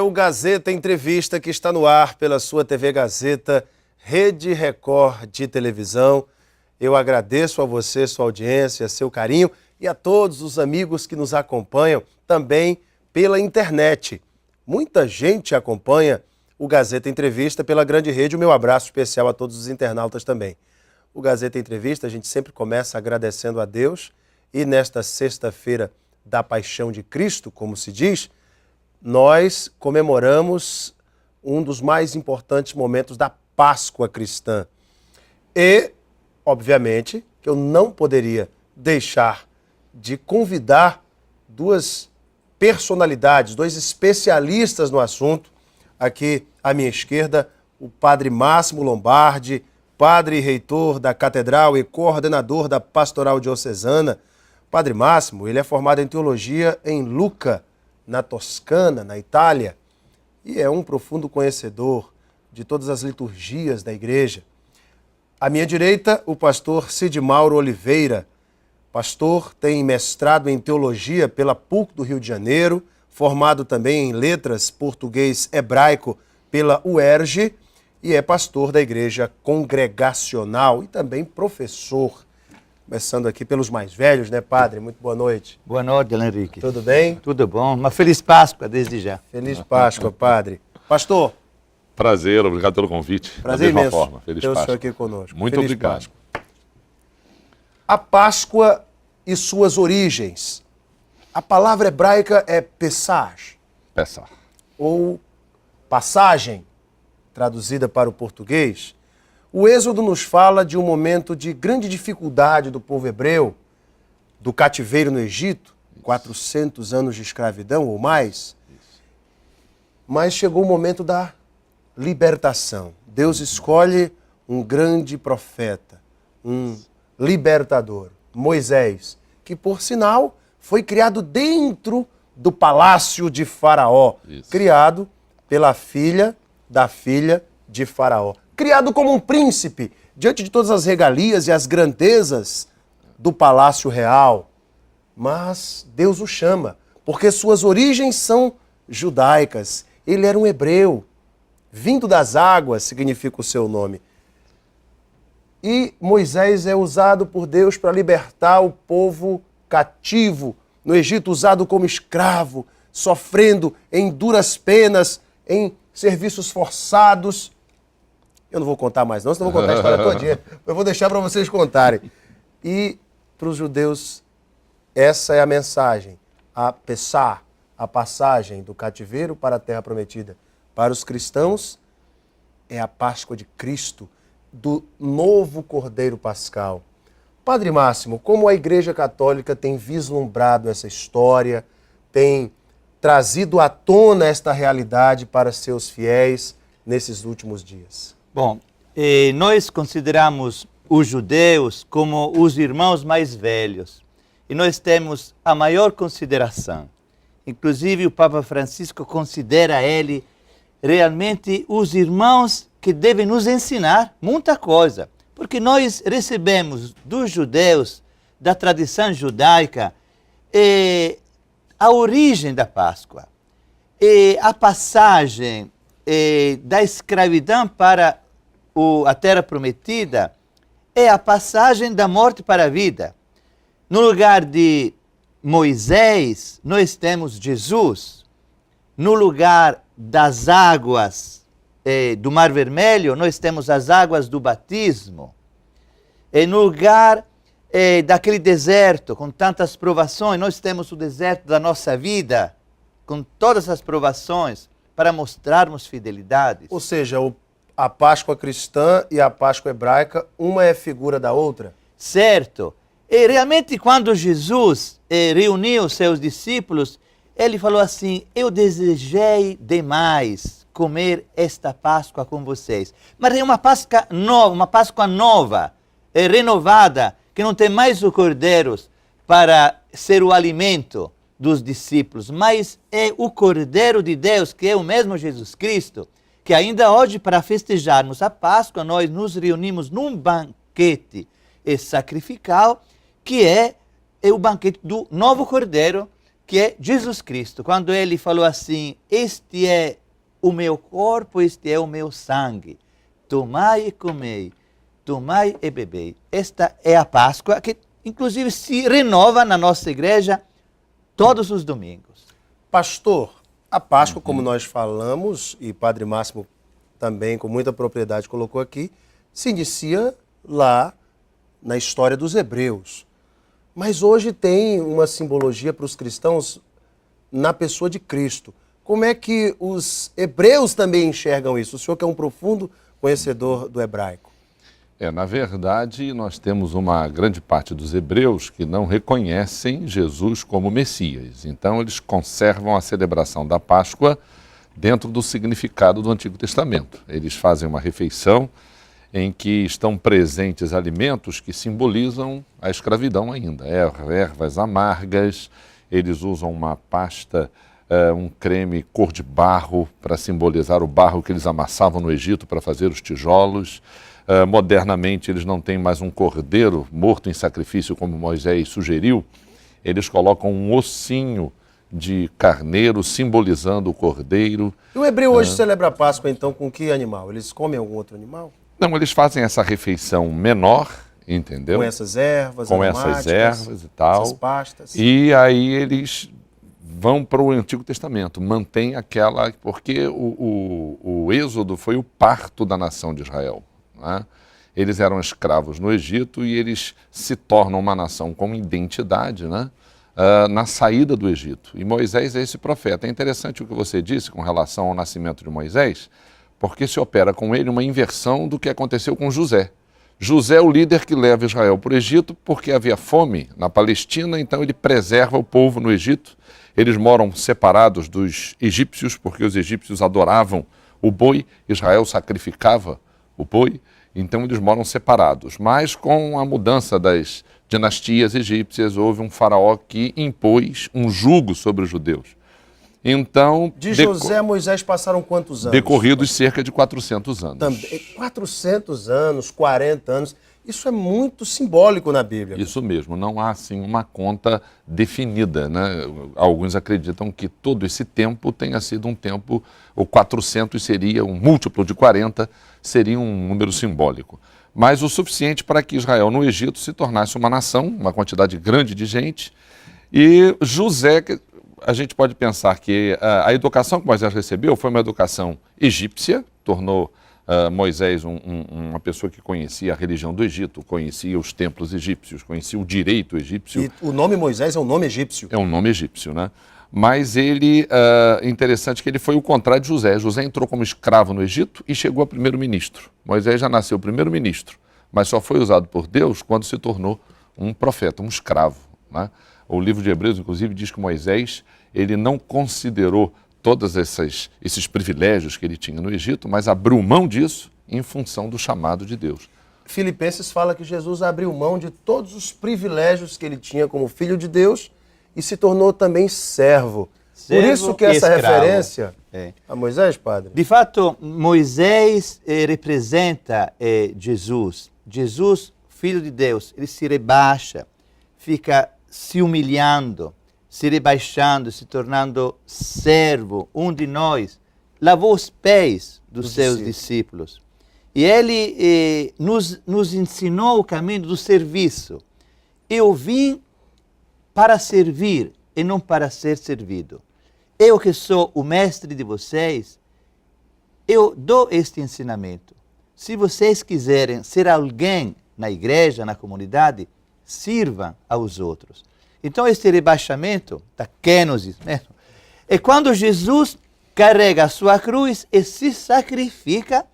o Gazeta Entrevista, que está no ar pela sua TV Gazeta, Rede Record de televisão. Eu agradeço a você, sua audiência, seu carinho e a todos os amigos que nos acompanham também pela internet. Muita gente acompanha o Gazeta Entrevista pela grande rede. O meu abraço especial a todos os internautas também. O Gazeta Entrevista, a gente sempre começa agradecendo a Deus e nesta sexta-feira da Paixão de Cristo, como se diz, nós comemoramos um dos mais importantes momentos da Páscoa cristã. E, obviamente, que eu não poderia deixar de convidar duas personalidades, dois especialistas no assunto. Aqui à minha esquerda, o padre Máximo Lombardi, padre e reitor da Catedral e coordenador da Pastoral Diocesana. Padre Máximo, ele é formado em teologia em Lucca, na Toscana, na Itália, e é um profundo conhecedor de todas as liturgias da igreja. À minha direita, o pastor Cid Mauro Oliveira. Pastor, tem mestrado em teologia pela PUC do Rio de Janeiro, formado também em letras português-hebraico pela UERJ e é pastor da igreja congregacional e também professor. Começando aqui pelos mais velhos, né, padre? Muito boa noite. Boa noite, Henrique. Tudo bem? Tudo bom. Uma feliz Páscoa desde já. Feliz Páscoa, padre. Pastor. Prazer, obrigado pelo convite. Prazer imenso. Forma. Feliz Páscoa. Ter o senhor aqui conosco. Muito feliz obrigado. Páscoa. A Páscoa e suas origens. A palavra hebraica é Pesach. Pesach. Ou passagem, traduzida para o português. O Êxodo nos fala de um momento de grande dificuldade do povo hebreu, do cativeiro no Egito, 400 anos de escravidão ou mais. Mas chegou o momento da libertação. Deus escolhe um grande profeta, um libertador, Moisés, que por sinal foi criado dentro do palácio de Faraó, criado pela filha da filha de Faraó. Criado como um príncipe, diante de todas as regalias e as grandezas do palácio real. Mas Deus o chama, porque suas origens são judaicas. Ele era um hebreu. Vindo das águas significa o seu nome. E Moisés é usado por Deus para libertar o povo cativo no Egito, usado como escravo, sofrendo em duras penas, em serviços forçados. Eu não vou contar mais não, senão eu vou contar a história todinha. Eu vou deixar para vocês contarem. E para os judeus, essa é a mensagem. A Pessah, a passagem do cativeiro para a terra prometida. Para os cristãos, é a Páscoa de Cristo, do novo Cordeiro Pascal. Padre Máximo, como a Igreja Católica tem vislumbrado essa história, tem trazido à tona esta realidade para seus fiéis nesses últimos dias? Bom, nós consideramos os judeus como os irmãos mais velhos e nós temos a maior consideração. Inclusive o Papa Francisco considera ele realmente os irmãos que devem nos ensinar muita coisa, porque nós recebemos dos judeus, da tradição judaica, a origem da Páscoa, a passagem da escravidão para a terra prometida, é a passagem da morte para a vida. No lugar de Moisés, nós temos Jesus. No lugar das águas do Mar Vermelho, nós temos as águas do batismo. No lugar daquele deserto com tantas provações, nós temos o deserto da nossa vida, com todas as provações, para mostrarmos fidelidade. Ou seja, a Páscoa cristã e a Páscoa hebraica, uma é figura da outra? Certo. E realmente quando Jesus reuniu seus discípulos, ele falou assim: eu desejei demais comer esta Páscoa com vocês. Mas é uma Páscoa nova, renovada, que não tem mais os cordeiros para ser o alimento dos discípulos, mas é o Cordeiro de Deus, que é o mesmo Jesus Cristo, que ainda hoje, para festejarmos a Páscoa, nós nos reunimos num banquete sacrificial, que é o banquete do novo Cordeiro, que é Jesus Cristo. Quando ele falou assim, este é o meu corpo, este é o meu sangue. Tomai e comei, tomai e bebei. Esta é a Páscoa que, inclusive, se renova na nossa igreja todos os domingos. Pastor, a Páscoa, como nós falamos, e Padre Máximo também com muita propriedade colocou aqui, se inicia lá na história dos hebreus. Mas hoje tem uma simbologia para os cristãos na pessoa de Cristo. Como é que os hebreus também enxergam isso? O senhor que é um profundo conhecedor do hebraico. Na verdade, nós temos uma grande parte dos hebreus que não reconhecem Jesus como Messias. Então, eles conservam a celebração da Páscoa dentro do significado do Antigo Testamento. Eles fazem uma refeição em que estão presentes alimentos que simbolizam a escravidão ainda. Ervas amargas, eles usam uma pasta, um creme cor de barro para simbolizar o barro que eles amassavam no Egito para fazer os tijolos. Modernamente, eles não têm mais um cordeiro morto em sacrifício, como Moisés sugeriu. Eles colocam um ossinho de carneiro simbolizando o cordeiro. E o hebreu hoje celebra a Páscoa, então, com que animal? Eles comem algum outro animal? Não, eles fazem essa refeição menor, entendeu? Com essas ervas Com essas ervas e tal. Essas pastas. E aí eles vão para o Antigo Testamento, mantém aquela... Porque o Êxodo foi o parto da nação de Israel, né? Eles eram escravos no Egito e eles se tornam uma nação com identidade, né? Na saída do Egito. E Moisés é esse profeta. É interessante o que você disse com relação ao nascimento de Moisés, porque se opera com ele uma inversão do que aconteceu com José. José é o líder que leva Israel para o Egito porque havia fome na Palestina, então ele preserva o povo no Egito. Eles moram separados dos egípcios porque os egípcios adoravam o boi, Israel sacrificava o boi, então eles moram separados. Mas com a mudança das dinastias egípcias, houve um faraó que impôs um jugo sobre os judeus. Então, de José a Moisés passaram quantos anos? Decorridos cerca de 400 anos. Também, 400 anos, 40 anos. Isso é muito simbólico na Bíblia. Isso mesmo, não há assim uma conta definida, né? Alguns acreditam que todo esse tempo tenha sido um tempo, o 400 seria um múltiplo de 40, seria um número simbólico. Mas o suficiente para que Israel no Egito se tornasse uma nação, uma quantidade grande de gente. E José, a gente pode pensar que a educação que Moisés recebeu foi uma educação egípcia, tornou Moisés uma pessoa que conhecia a religião do Egito, conhecia os templos egípcios, conhecia o direito egípcio. E o nome Moisés é um nome egípcio. É um nome egípcio, né? Mas ele, interessante que ele foi o contrário de José. José entrou como escravo no Egito e chegou a primeiro-ministro. Moisés já nasceu primeiro-ministro, mas só foi usado por Deus quando se tornou um profeta, um escravo, né? O livro de Hebreus, inclusive, diz que Moisés ele não considerou todos esses privilégios que ele tinha no Egito, mas abriu mão disso em função do chamado de Deus. Filipenses fala que Jesus abriu mão de todos os privilégios que ele tinha como filho de Deus e se tornou também servo. Por isso que essa referência a Moisés, padre? De fato, Moisés representa Jesus. Jesus, filho de Deus, ele se rebaixa, fica se humilhando, se rebaixando, se tornando servo, um de nós, lavou os pés dos seus discípulos. E ele nos ensinou o caminho do serviço. Eu vim para servir e não para ser servido. Eu que sou o mestre de vocês, eu dou este ensinamento. Se vocês quiserem ser alguém na igreja, na comunidade, sirvam aos outros. Então, este rebaixamento, da kenosis mesmo, é quando Jesus carrega a sua cruz e se sacrifica,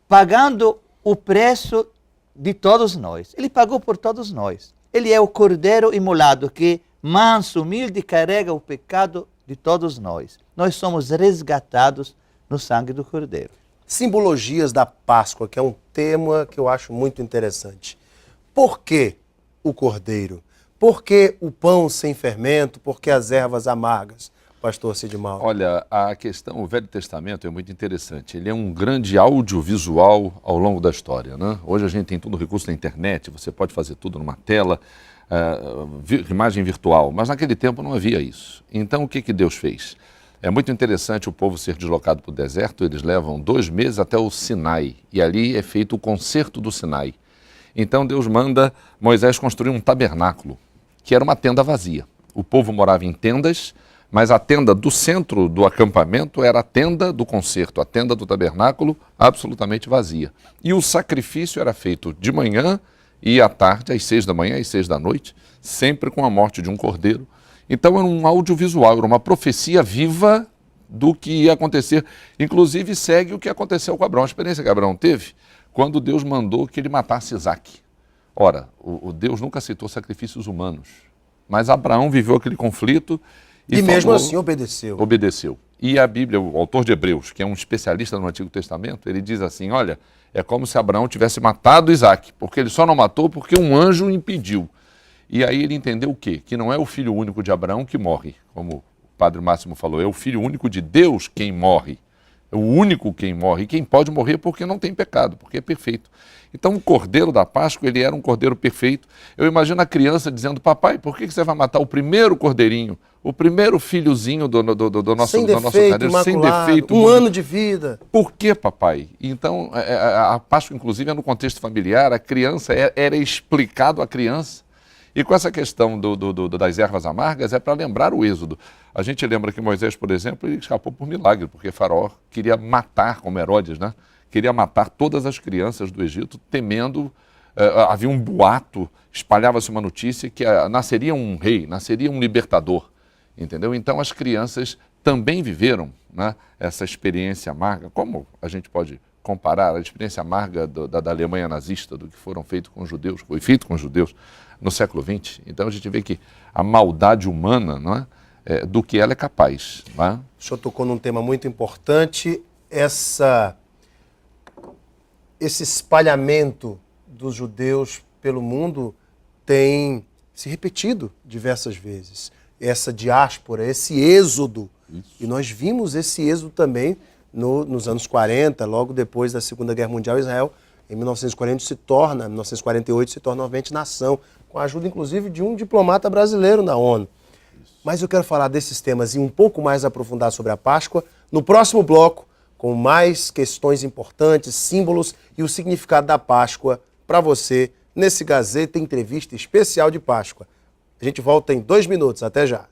pagando o preço de todos nós. Ele pagou por todos nós. Ele é o cordeiro imolado que, manso, humilde, carrega o pecado de todos nós. Nós somos resgatados no sangue do cordeiro. Simbologias da Páscoa, que é um tema que eu acho muito interessante. Por que o cordeiro? Por que o pão sem fermento? Por que as ervas amargas, pastor Cid Mauro? Olha, a questão, o Velho Testamento é muito interessante. Ele é um grande audiovisual ao longo da história, né? Hoje a gente tem todo o recurso da internet, você pode fazer tudo numa tela. imagem virtual, mas naquele tempo não havia isso. Então o que, que Deus fez? É muito interessante o povo ser deslocado para o deserto, eles levam 2 meses até o Sinai, e ali é feito o concerto do Sinai. Então Deus manda Moisés construir um tabernáculo, que era uma tenda vazia. O povo morava em tendas, mas a tenda do centro do acampamento era a tenda do concerto, a tenda do tabernáculo absolutamente vazia. E o sacrifício era feito de manhã e à tarde, às 6 da manhã, às 6 da noite, sempre com a morte de um cordeiro. Então era um audiovisual, era uma profecia viva do que ia acontecer. Inclusive segue o que aconteceu com Abraão, a experiência que Abraão teve quando Deus mandou que ele matasse Isaque. Ora, o Deus nunca aceitou sacrifícios humanos, mas Abraão viveu aquele conflito e mesmo assim obedeceu. Obedeceu. E a Bíblia, o autor de Hebreus, que é um especialista no Antigo Testamento, ele diz assim, olha, é como se Abraão tivesse matado Isaque, porque ele só não matou porque um anjo o impediu. E aí ele entendeu o quê? Que não é o filho único de Abraão que morre, como o Padre Máximo falou, é o filho único de Deus quem morre. É o único quem morre. E quem pode morrer porque não tem pecado, porque é perfeito. Então o cordeiro da Páscoa, ele era um cordeiro perfeito. Eu imagino a criança dizendo, papai, por que você vai matar o primeiro cordeirinho, o primeiro filhozinho do nosso carneiro, sem defeito, um ano de vida. Por que, papai? Então, a Páscoa, inclusive, é no contexto familiar, a criança, era explicado à criança. E com essa questão das ervas amargas, é para lembrar o Êxodo. A gente lembra que Moisés, por exemplo, ele escapou por milagre, porque Faraó queria matar, como Herodes, né? Queria matar todas as crianças do Egito, temendo, havia um boato, espalhava-se uma notícia que nasceria um rei, nasceria um libertador, entendeu? Então as crianças também viveram, né, essa experiência amarga. Como a gente pode comparar a experiência amarga da Alemanha nazista, do que foi feito com os judeus no século XX? Então a gente vê que a maldade humana, não é? Do que ela é capaz. Não é? O senhor tocou num tema muito importante, esse espalhamento dos judeus pelo mundo tem se repetido diversas vezes. Essa diáspora, esse êxodo. Isso. E nós vimos esse êxodo também nos anos 40, logo depois da Segunda Guerra Mundial. Israel, em 1948, se torna novamente nação, com a ajuda, inclusive, de um diplomata brasileiro na ONU. Isso. Mas eu quero falar desses temas e um pouco mais aprofundar sobre a Páscoa no próximo bloco, com mais questões importantes, símbolos e o significado da Páscoa para você, nesse Gazeta Entrevista Especial de Páscoa. A gente volta em 2 minutos. Até já.